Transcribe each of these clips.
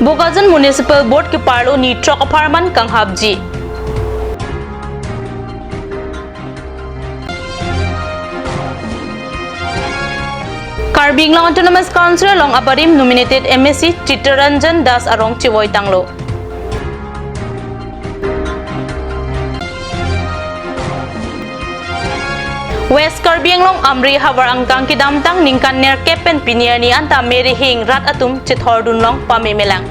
Bukazan Municipal Board ke parlo ni trok apartment kang habji. Karbi long Autonomous Council long aparim nominated MSc Chittaranjan Das arong Chivoy Tanglo. West Karbi long Amri Havar angkang kidamtang ningkan ner kepen pinier ni anta meri hing rat atum chithordun long pamemelang.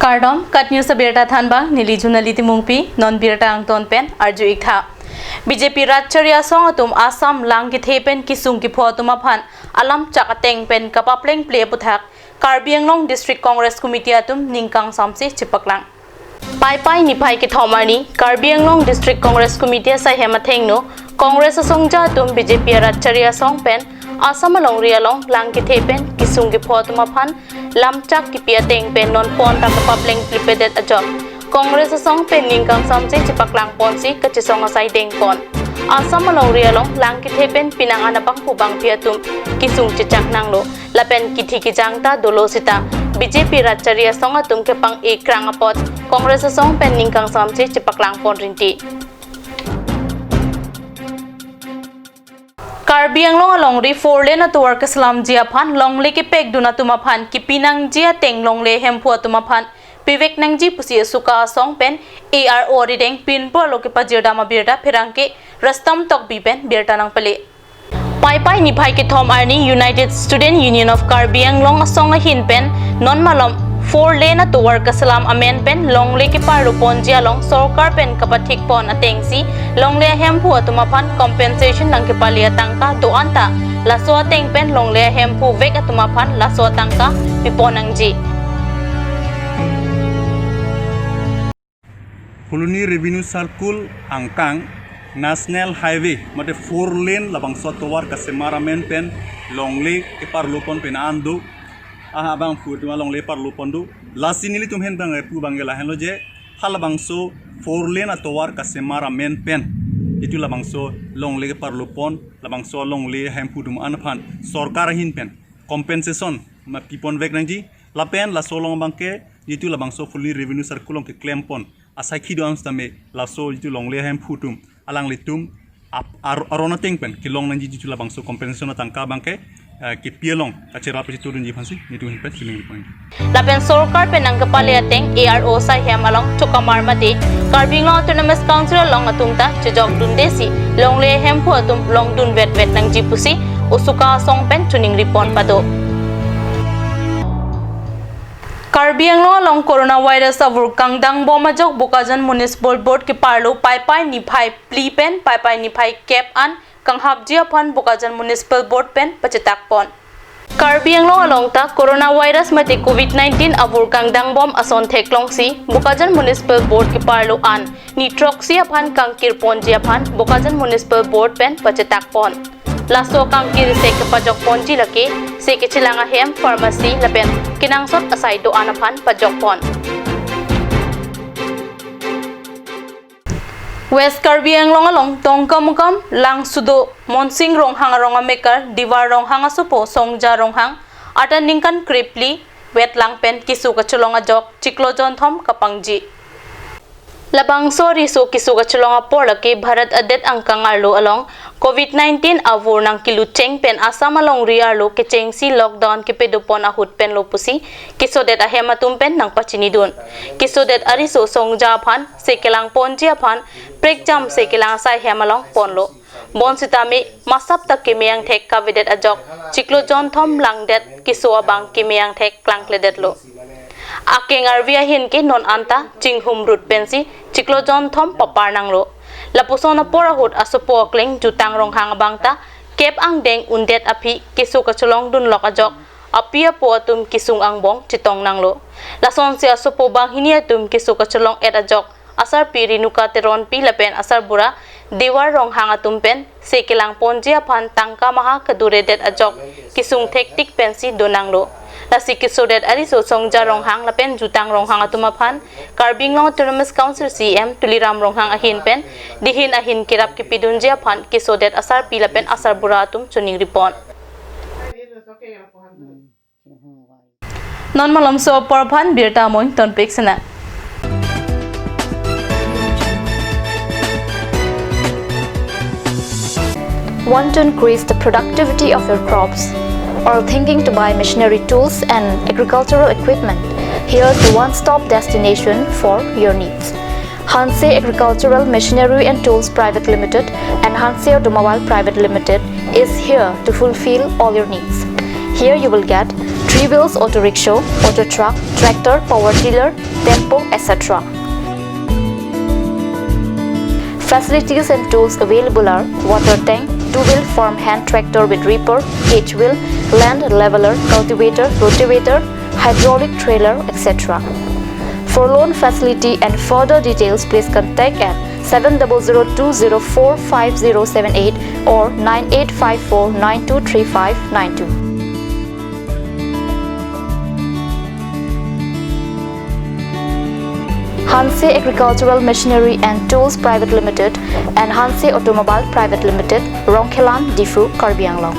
Kardom kat news berta thanbang nili junaliti mungpi non birta ang ton pen arju ikha. BJP Ratcharia song atum Assam lang ki thepen kisung ki photuma phan alam chakateng pen kapapleng play puthak Karbi Anglong District Congress Committee atum ningkang samse chipaklang. Pai nipai ki thomani Karbi Anglong District Congress Committee sa hemathengno Congress songja tum BJP Ratcharia song pen Assam along rialong lang ki thepen kisung ki photuma phan lamchak ki piateng pen non pon ta kapapleng flipedet ajok Congress song pen ningkang samse chipaklang ponsi kachisong asai deng pon Assam along rialong lang ki thepen pinang anapang pubang piatum kisung chichak nanglo lapen kithi ki jangta dolosita BJP Ratcharia song atum ke pang ikrang apot Congress song pen ningkang samse chipaklang pon rinti Karbi Anglong along ri 4 lane atuwar kaslam jia phan longle ki pek duna tuma phan ki pinang jia teng longle hempu atuma phan Vivek nangji pusi suka song pen ARO rideng pin polo ke pajirda ma birda phirangke rastam tok bipen birta nang pale pai ni bhai ke thom arni United Student Union of Karbi Anglong song a hin pen non malom 4 lane atuwar kasalam amen pen longle ke paru ponjia long sarkar pen kapathik pon atengsi longle hempu atuma phan compensation nang ke palia tangka do anta laso ateng pen longle hempu vek atuma phan laso tangka piponangji Colony Revenue Circle angkang National Highway mate 4 lane labang sotowar kasemara men pen longle ke parlupon pen andu abang futu longle parlupon du lasinili tum hen bang pu bangela henlo je halabang so 4 lane atowar kasemara men pen itu labang so longle ke parlupon labang so longle hem pudum anphan sarkar hin pen compensation ma pipon vek nangji lapen la solong bangke itu labang so fully revenue circle ke claim pon asai khido amstame laso itu longle hem putum alang litum arona tengpen kilong nanji itu labang so compensation tangka bangke ke pielong kacera pe turun ji phansi nitu hin pet feeling point lapen sarkar penang kapale ateng ARO sa hem along chokamar mate Karbi Anglong Autonomous Council long atumta chejok dundesi longle hem pu atum long dun vet nang ji pusi usuka song pen tuning ripon pado Karbi Anglong long coronavirus avur kangdang bomajok Bukazan Municipal Board ke parlo pai ni phai pli pen pai ni phai cap an kang habjia phan Bukazan Municipal Board pen pachetak pon Karbi Anglong along ta coronavirus mate COVID-19 avur kangdang bom ason theklong si Bukazan Municipal Board ke parlo an ni troxia phan kangkir pon jia phan Bukazan Municipal Board pen pachetak pon laso kangkir se ke pajok ponji laki se ke chilanga hem pharmacy lapen kinangsot asai do anaphan pajok pon West Karbi Anglong along tongkamukam lang sudo monsing rong hanga ronga maker diwar rong hanga supo songja rong hang ata ningkan kripli wet lang pen kisu ka chulonga jok chiklojon thom kapangji labang sori so kisu ka chulonga porlaki bharat adet angkangarlo along COVID-19 avur nang kilucheng pen Assam along riarlo ke chengsi lockdown ke pedupon ahut pen lopusi kisodet ahematum pen nang pachini dun kisodet ariso songja phan sekelang ponjia phan prekjam sekelang sai hemalong ponlo bonsitami masap tak kemyang thek kavedet ajok chiklojon thom langdet kiswa bang kemyang thek klangledet lo Akeng arvia hin ke non anta chinghum rut pensi chiklojon thom papar nanglo lapusona porahut asupo kleng jutang rong hang bangta kep ang deng undet api kisu kacholong dun lokajok apia po atum kisung ang bong chitong nanglo lason si asupo bang hinia tum kisu kacholong edajok asar piri nuka teron pi lapen asar bura diwar rong hang atum pen sekelang ponjia phan tangka maha kadure det ajok kisung thektik pensi donanglo Lasi kisodet ariso songja rong hang lapen jutang rong hang atuma phan Karbi Anglong Autonomous Council CM tuliram rong hang ahin pen dihin ahin kirap kipidunjia phan kisodet asar pilapen asar bura atum chuning ripon non malom so porphan birta moing ton piksena Want to increase the productivity of your crops or thinking to buy machinery tools and agricultural equipment? Here's the one-stop destination for your needs. Hanse Agricultural Machinery and Tools Private Limited and Hanse Automobile Private Limited is here to fulfill all your needs. Here you will get 3 wheels auto rickshaw, auto truck, tractor, power tiller, tempo, etc. Facilities and tools available are water tank, 2-wheel farm hand tractor with reaper, H-wheel, land leveler, cultivator, rotavator, hydraulic trailer, etc. For loan facility and further details, please contact at 7002045078 or 9854923592. Hanse Agricultural Machinery and Tools Private Limited and Hanse Automobile Private Limited, Rongkhelan, Difu, Karbi Anglong.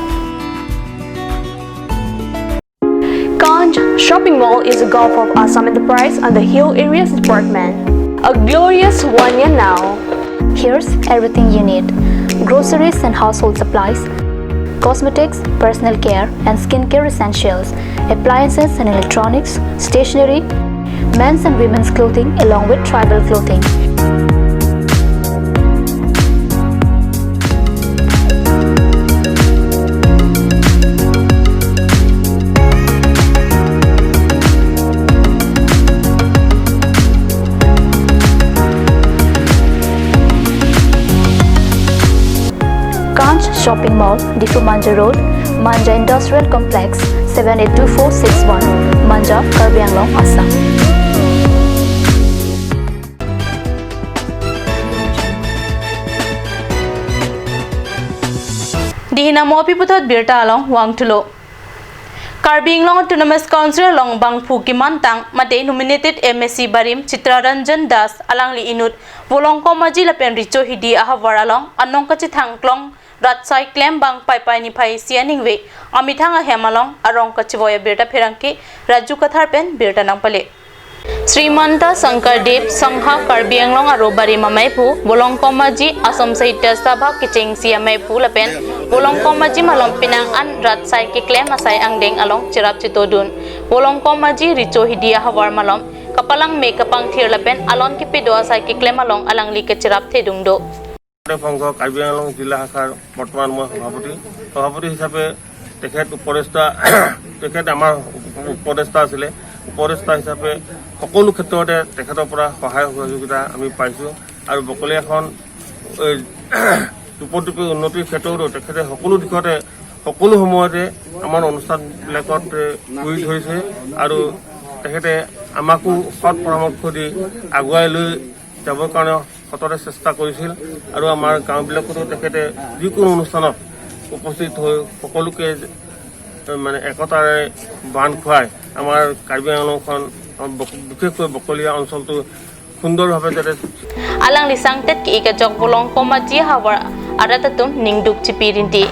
Ganj Shopping Mall is a Gulf of Assam Enterprise and the Hill Areas Department. A glorious 1 year now. Here's everything you need: groceries and household supplies, cosmetics, personal care and skincare essentials, appliances and electronics, stationery, men's and women's clothing along with tribal clothing. Ganj Shopping Mall, Difu Manja Road, Manja Industrial Complex, 782461, Manja, Karbi Anglong, Assam. Dihina mopi putot birta along wang tulo. Karbi Anglong Autonomous Council along bang phuki mantang mate nominated MSc Barim Chitraranjan Das alang li inut volong komaji lapen richo hidi ahavar along anong kachithang klong ratsai claim bang pai pai ni phai sianing we amithanga hemalong arong kachivoya birta pherangki raju kathar pen birta nang pale Srimanta Shankar Dev Sangha Karbi Anglong aro bari mamaipu bolong komaji Asam Sahitya Sabha kiching siamaipu lapen bolong komaji malom pinang an ratsai ki claim asai angdeng along chirap chitodun bolong komaji richo hidia hawar malom kapalang me kapang thir lapen alon ki pedo asai ki claim along alang li ke chirap thedungdo সংঘ কাৰ্বি আংলং জিলা শাখাৰ বৰ্তমান মই সভাপতি হিচাপে তেখেত আমাৰ উপদেষ্টা আছিলে উপদেষ্টা হিচাপে সকলো ক্ষেত্ৰতে তেখেতৰ পৰা সহায় সহযোগিতা আমি পাইছোঁ আৰু বকলীয়াখন টুপটুপি উন্নতিৰ ক্ষেত্ৰতো তেখেতে সকলো দিশতে সকলো সময়তে আমাৰ অনুষ্ঠানবিলাকত গুৰি ধৰিছে আৰু তেখেতে আমাকো সৎ পৰামৰ্শ দি আগুৱাই লৈ যাবৰ কাৰণে সততে চেষ্টা কৰিছিল আৰু আমাৰ গাঁওবিলাকতো তেখেতে যিকোনো অনুষ্ঠানত উপস্থিত হৈ সকলোকে মানে একতাৰে বান্ধ খুৱাই আমাৰ কাৰ্বি আংলংখন বিশেষকৈ বকলীয়া অঞ্চলটো সুন্দৰভাৱে যাতে alang lisang tet ki ikajok bolong komaji hawar aratatum ningduk chipirinti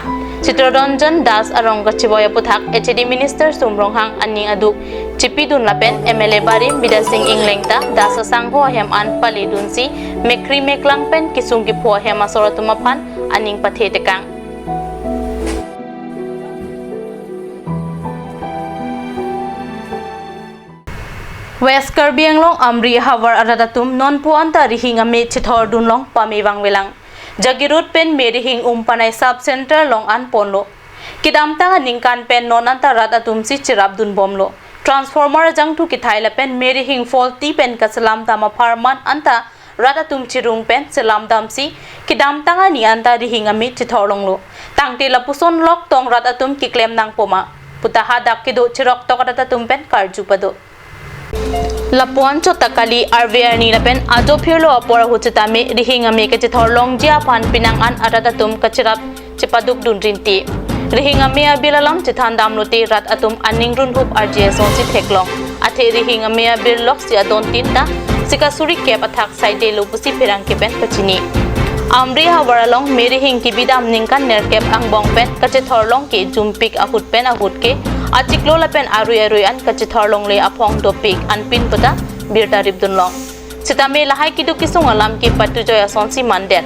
Chitraranjan Das arong kachiboya puthak HD Minister Sumronghang aning aduk chipidun lapen MLA Barim Bidasing Inglengta Das sangho hem an pali dunsi mekri meklang pen kisunggi pho hem asoratumapan aning pathetekang West Karbi Anglong Amri Hawar Aradatum non puanta rihing ame chithor dunlong pamewang welang Jagirut pen merihing umpanai sub center long an ponlo Kidam tanga ningkan pen non anta radatum si chirap dun bomlo Transformer jang tu kithaila pen merihing faulty pen kasalam tama farman anta radatum chirung pen selam damsi kidam tanga ni anta rihing ame chithor longlo Tangti lapuson lok tong radatum ki claim nang poma putaha dakkido chirok tok radatum pen karjupado Lapuan chotakali RVR ni lapen ajo phirlo apora huchitami rihing ame ke chithor longjia phan pinangan aratatum kachirap chipaduk dunrinti rihing ame abilalam chithan damloti rat atum aningrun hup RGS on si pheklong athe rihing ame abilok sia don tinta sikasuri ke pathak side lo busi phirang ke pen kachini Amri hawaralong merihing ki bidam ningkan nerkep ang bong pen kachithor long ke jumpik ahut pen ahut ke achiklo lapen arui an kachithar long le aphong topik an pin pata birta ribdun long sitame lahai kidu kisung alam ki patu joya sonsi mandet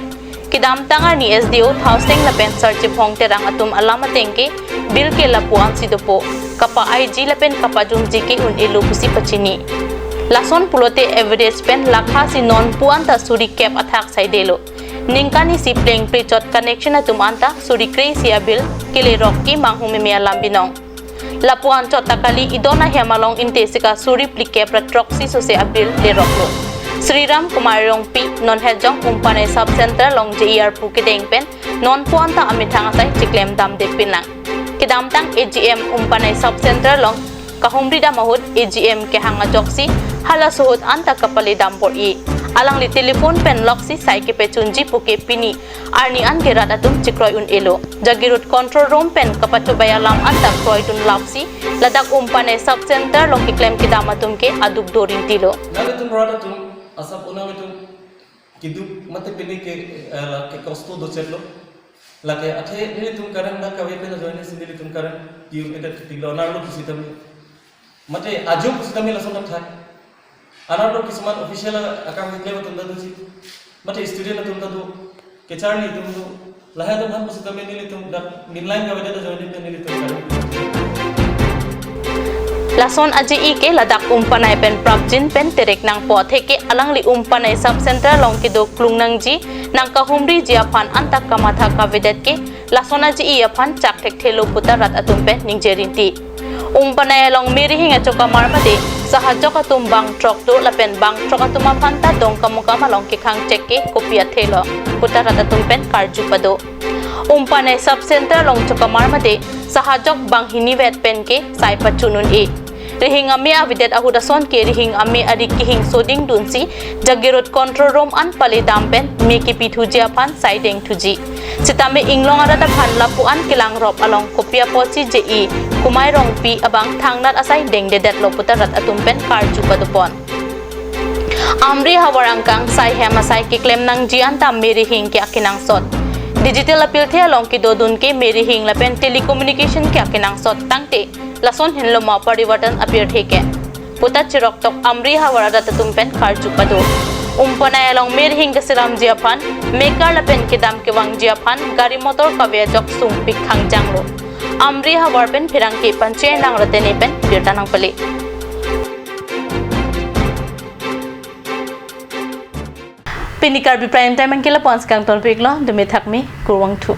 kidam tangar ni SDO housing lapen search phong terang atum alama tengke bil ke lapuan sidopo kapa IG lapen kapa jumji ke un elu kusi pachini lason pulote evidence pen lakha si non puanta suri cap athak saidelo ningkani si playing prechot connection atum anta suri crazy bil kele rocky manghumi me alam binong lapuan chot takali idona hemalong intesika suri plikep proxy sose abil le roklo Sriram Kumar Rongpi non hejong umpanai sub center long JER Pukideng pen non puanta amithang sai chiklem dam de pinlang kidam tang AGM umpanai sub center long kahumri da mahut AGM ke hanga joksi hala suhut anta kapali dampor I alang li telefon pen loksi sai ke pechunji puke pini arni an gerat atum chikroi un elo jagirut control room pen kapatu bayalam anta kroi tun lapsi ladak umpanai sub center long kiklem kidam atum ke aduk dorin tilo nalitum radatum asap unang itu kiduk mate pilih ke kosto docetlo lagi athe nilitum karan na kawe pe na joine nilitum karan kiu eta tiglo narlo kisitam mate ajum kisitam la sonat thak anardo kisman official akam hikle batum da dusi mate student atum da du kecharni tum du laha dum han kisitam nilitum da minline kawe da joine pe nilitum karan Lason aji ike ladak umpanai pen prabjin pen terek nang po theke alang li umpanai sub center long ki do klung nang ji nang kahumri ji aphan antak kamatha kavedet ke lason aji I aphan chak thek thelo puta rat atum pen ningjerinti umpanai long meri hinga choka marmade sahajok atum bang trok do lapen bang trok atum aphan ta dong kamukama long ki khang check ke kopia thelo puta rat atum pen karju pado umpanai sub center long choka marmade sahajok bang hiniwet pen ke sai pachunun E rihing ami avidet ahudason ke rihing ami adik kihing soding dunsi jagirut control room an pale dampen me ki pithu japan siding thuji sitame inglong arata phan lapu an kilang rop along kopia pochi JE kumai rong pi abang thangnat asai deng dedet loputa rat atumpen karju padupon amri hawarangkang sai hema sai ki claim nang jian tam meri hing ki akinang sot digital appeal the along ki dodun ke meri hing lapen telecommunication ki akinang sot tangte lason hinloma parivartan appear theke puta chirok tok amri hawara tatumpen kharju pado umpanai along mer hing kasiram jiaphan mekar lapen kidam ke wang jiaphan gari motor kawe jok sung pik khang janglo amri hawar pen phirang ke panche nang ratene pen birtanang pali Karbi prime time ang kila pons kang ton piglo dumi thakmi kurwang thu